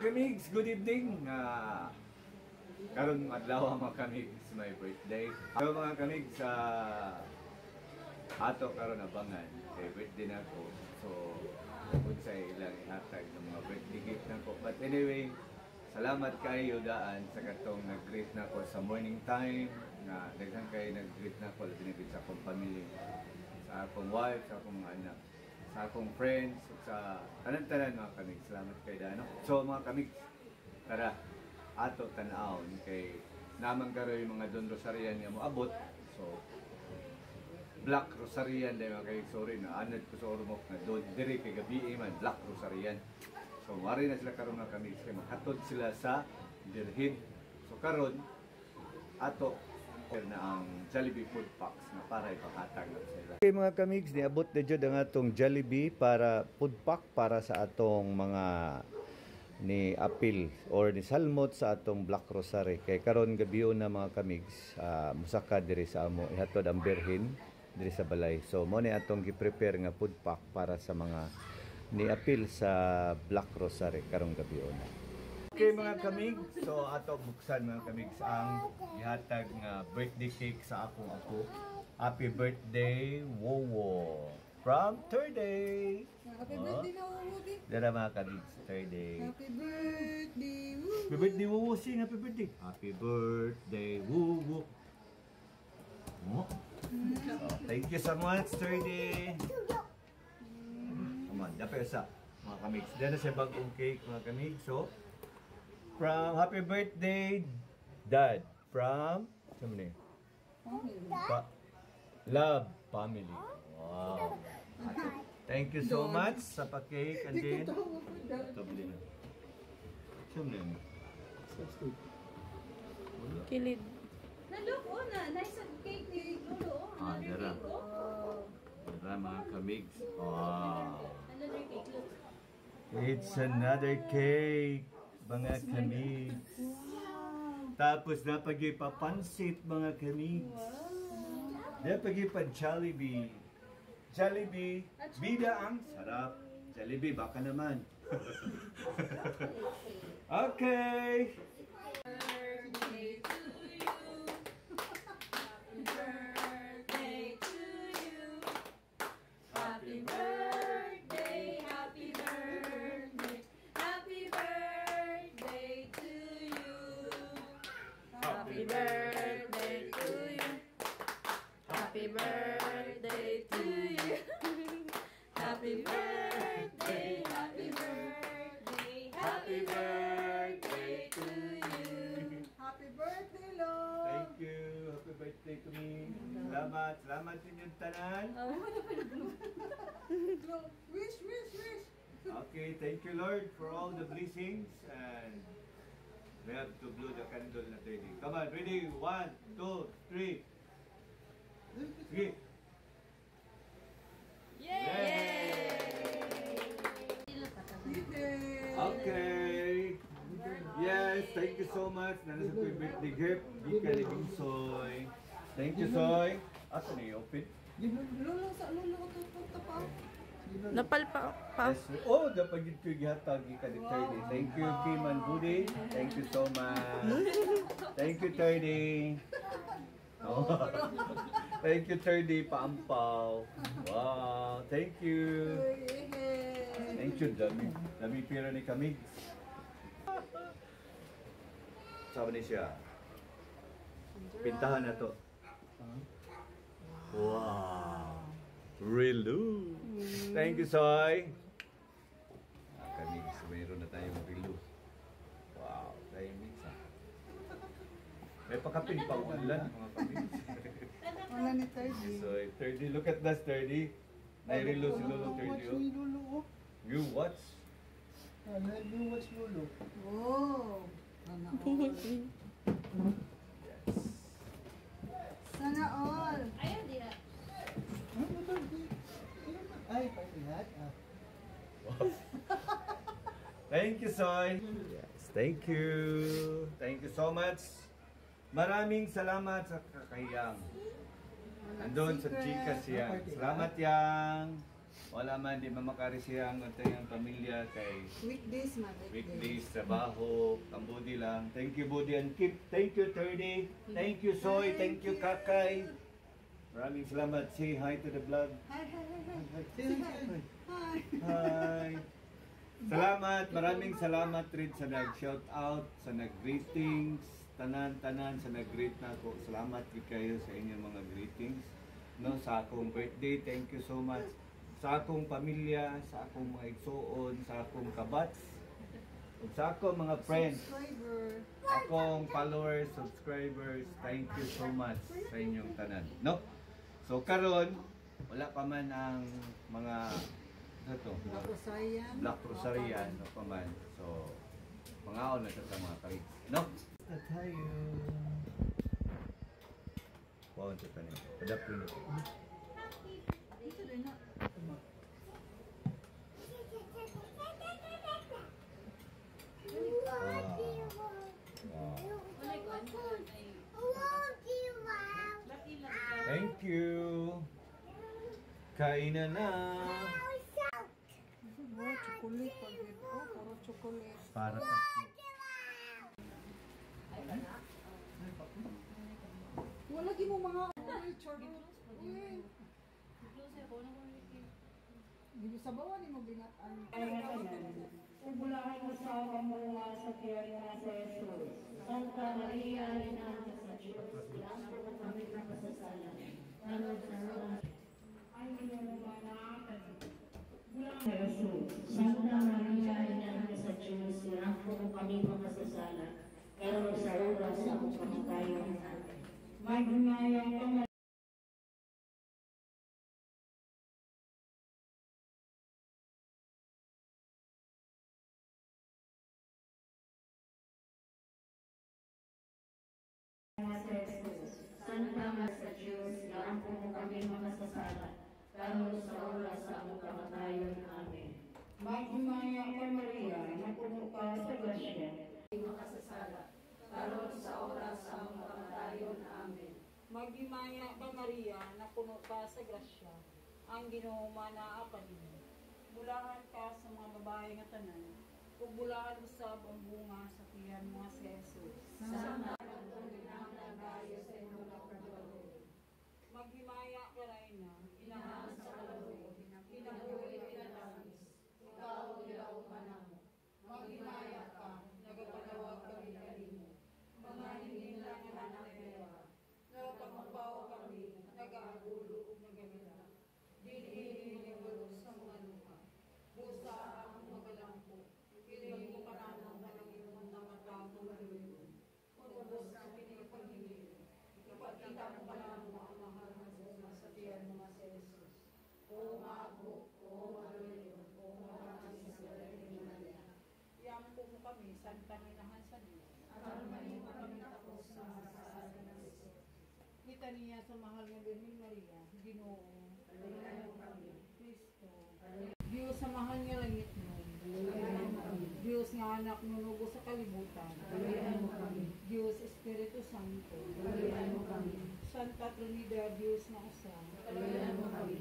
kamigs, good evening. Karon adlaw mga kamigs, my birthday. So mga kamigs, ato karon abangan kay birthday nako. So kung sa ilang ihatag ng mga birthday gift nako. But anyway, salamat kayo daan sa katong nag-greet nako sa morning time na daghan kayo nag-greet nako labi na sa akong pamilya, sa akong wife, sa akong mga anak, sa akong friends, sa tanan-tanan mga kamigs. Salamat kayo daan. So mga kamigs, tara ato tan-awon kay naman karoy yung mga Don Rosarian nga mo abot. So Black Rosarian dahil mga kamigs, sorry na anad ko sa ormok na doon diri kay gabi man Black Rosarian. So mari na sila karon mga kamigs kay maghatod sila sa Birhen. So karon ato na ang Jollibee food packs na para ipakatag na sila. Okay mga kamigs, niabot na dyan ang atong Jollibee para food pack para sa atong mga ni apil or ni salmot sa atong Black Rosary. Kay karon gabion na mga kamigs, musaka diri sa amo ihatod ang Birhen diri sa balay. So mo ni atong gi-prepare nga food pack para sa mga ni apil sa Black Rosary karong gabion. Okay mga kamig, so ato buksan mga kamig ang ihatag nga birthday cake sa akong apo. Happy birthday, Wowo! From Thursday! Happy birthday na Wowo! Dara mga kamig, Thursday. Happy birthday, Wowo! Happy birthday, Wowo! Sing happy birthday! Happy birthday, Wowo! Oh. So, thank you so much, Thursday! Come on, dapat sa mga kamig. Dara sa bagong cake mga kamig, so from happy birthday, Dad. From Love Family. Wow. Thank you so much sa pa-cake and then Kilid. Naloko na, nice cake ni Lolo. Dara. Dara mga kamigs. Wow. Another cake, look. It's another cake. Mga kamigs. Tapos napagay pa pansit mga kamigs. Napagay pa Jollibee. Jollibee, bida ang sarap. Jollibee, baka naman. Okay. Birthday to you. Happy birthday to you. Happy birthday, happy birthday. Happy birthday to you. Happy birthday to you. Happy birthday to you. Happy birthday, happy birthday, happy birthday to you. Happy birthday, Lord. Thank you. Happy birthday to me. Salamat. Salamat din yung tanan. Wish, wish, wish. Okay, thank you Lord for all the blessings, and we have to blow the candle na ready. Come on, ready? 1, 2, 3. Sige. Yay! Okay. Yes, thank you so much. Nana sa kuya birthday gift. Gika Living Soy. Thank you, Soy. Asa na i-open? Lolo, sa lolo ko ito pa. Napalpa pa. Yes. Oh, dapat yun ko ihatag ka ni Terdy. Thank you, Kim and Budi. Thank you so much. Thank you, Terdy. Oh. Thank you, Terdy. Paampaw. Wow. Thank you. Thank you, dami. Dami pira ni Kamig. Sabi ni siya. Pintahan na to. Wow. Relu. Thank you, Soy. Kami, mayroon na tayong relu. Wow, tayo minsa. May pakapin pa ulan, mga kapin. Wala ni Terdy. Soy, Terdy, look at that, Terdy. May relu si Lolo Terdy. You watch? You watch Lolo. Oh. Yes. Sana all. Ayun, di na. Ay, pati lahat. Wow. Thank you, Soy. Yes, thank you. Thank you so much. Maraming salamat sa kakayang. Andun sa Gcash yan. Salamat yang. wala man di mamakarisihan ang tayong pamilya kay Weekdays man. weekdays, trabaho, kambudi lang. Thank you, Budi and Kip. Thank you, Terdy. Thank you, Soy. Thank you, Kakay. Maraming salamat. Say hi to the vlog. Hi, hi, hi, hi. Say hi. Hi. Hi. Salamat. Maraming salamat rin sa nag-shout out, sa nag-greetings, tanan-tanan sa nag-greet na ako. Salamat kayo sa inyong mga greetings. No, sa akong birthday, thank you so much. Sa akong pamilya, sa akong mga igsuon, sa akong kabats, ug sa akong mga friends, Subscriber. akong followers, subscribers, thank you so much sa inyong tanan. No? So karon wala pa man ang mga ano to? Rosarian. Black Rosarian no pa man. So mga na sa mga karit. No? Na tayo. Wow, ito tanin. Padapin ko. Dito din na. Thank you. Kainan na. Chocolate pag ito. Puro chocolate. Para sa Wala lagi mo mga churros. Hindi mo sabawan ni mo binatan. Ubulahan mo sa kamunga sa tiyari sa Jesus. Santa Maria, Ina sa Diyos, Ilang po kami ng kasasala. Naroon sa Roma. Ay, minumanakan. Bulang sa Jesus. Santa Maria, Ina sa Diyos, Ilang po kami ng kasasala. Naroon sa oras sa among kamatayon. Maghunayang ka Santa Maria sa Diyos, iampo mo kami makasasala, lalo sa oras sa among kamatayon. Amen. Maghimaya ka Maria, napuno ka sa grasya. Makasasala, lalo sa oras sa among kamatayon. Amen. Maghimaya ka Maria, napuno ka sa grasya, ang Ginoo manaapan mo. Bulahan ka sa mga babae nga tanan, ug bulahan usab ang bunga sa tiyan mo nga si Jesus. Sama Maghimaya ka Rayna, inahan sa kaloob, kinabuhi pinatamis, ikaw ilaw manamo. Maghimaya ka, nagapalawag kami kanimo. Mga hindi lang anak pera, nagpamupaw kami, nag-aagulo ug nagamita. Dili ni sa mga lupa. Busa ang magalampo, pili mo kanang panangimon na matago maluyo. Ubos ang pinipaghingi. Ipagkita mo pa lang mo ang mahal na Diyos sa tiyan mo sa Jesus. O maago, o maluyo, o maraming sa Virgin Maria. iampo mo kami, Santa Minahan sa Diyos. Almanin mo kami tapos sa masasali ng Jesus. Litania sa mahal nga Birhen Maria, Ginoo, Alalayan mo kami. Kristo, Diyos sa mahal nga langit mo, Diyos nga anak mo nugo sa kalibutan, Alalayan mo kami. Diyos Espiritu Santo, Alalayan mo kami. Santa Trinidad, Diyos na usa. Alalayan mo kami.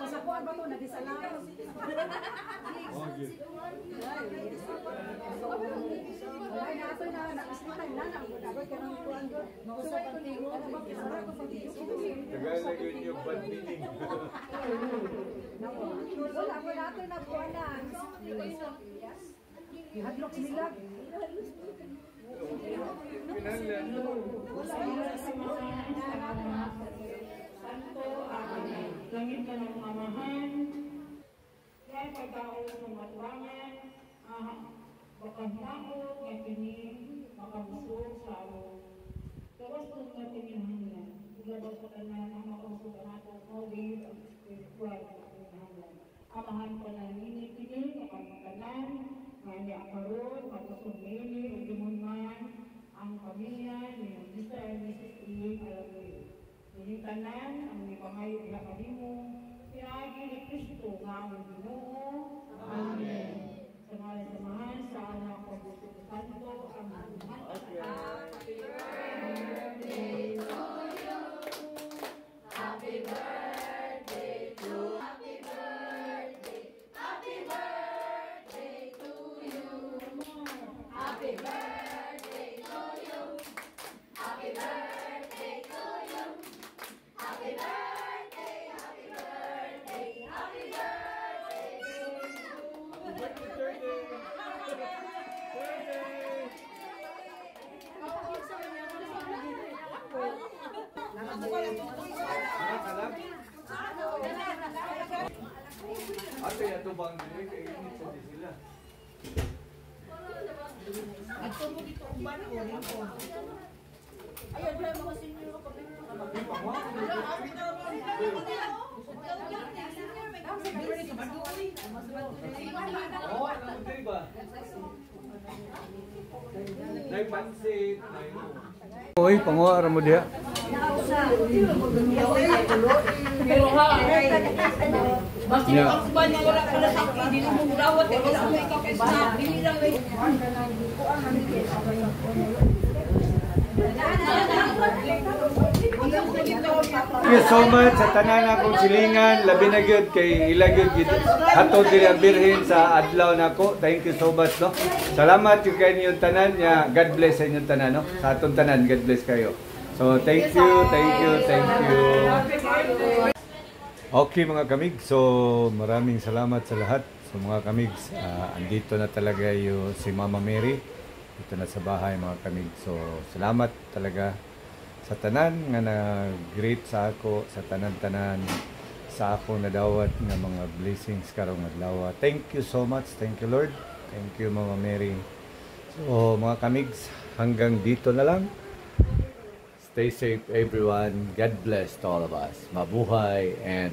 Kasapuan ba ito? Nadisalaan. Ay, nato na, nakaslitan na, nakagod ka ng kuwan doon. Mausap ang tingo, ano ba, kisarap ko pag Tagalagin yung bandining. wala ko nato na kuwanan. Hadlok silag. Pinanglan. Santo, Amen. Langit ka ng mamahan, kaya pagkaon ng matuwangan, bakahiyakot, nga kini, makabusog sa aro. Kawas po nga pinahanglan, uglabas pa tanan ang makabusog ang atong COVID, ang spiritual na pinahanglan. Amahan pa na nini-pili, kapamatanan, nga niya karoon, mabusog nini, ugimun man, ang pamilya, ni Mr. and Mrs. Iing Alamil. Nilitanan ang ipangayo na kanimo, pinagi ni Kristo nga ang Ginoo. Amen. Sa ngalan samahan sa anak ko Ate, ato bang dili kay init sa di sila. Oo, alam mo ba? Nay pansit, nay Oy, panguha mo diha. Pero ha, basta yung akban niya wala pala sa akin, hindi mo mudawat, eh, wala mo ikaw kay sa dili lang eh. Thank you so much sa tanan akong silingan, labi na gyud kay ila gyud hatod diri ang birhen sa adlaw nako. Thank you so much no. Salamat yung kay inyong tanan ya. God bless sa inyong tanan no. Sa atong tanan, God bless kayo. So thank you, thank you, thank you. Okay mga kamig, so maraming salamat sa lahat. So mga kamig, andito na talaga yung si Mama Mary. Dito na sa bahay mga kamig. So salamat talaga sa tanan nga nag-greet sa ako, sa tanan-tanan sa ako nadawat nga mga blessings karong adlaw. Thank you so much. Thank you Lord. Thank you Mama Mary. So mga kamigs, hanggang dito na lang. Stay safe everyone. God bless to all of us. Mabuhay and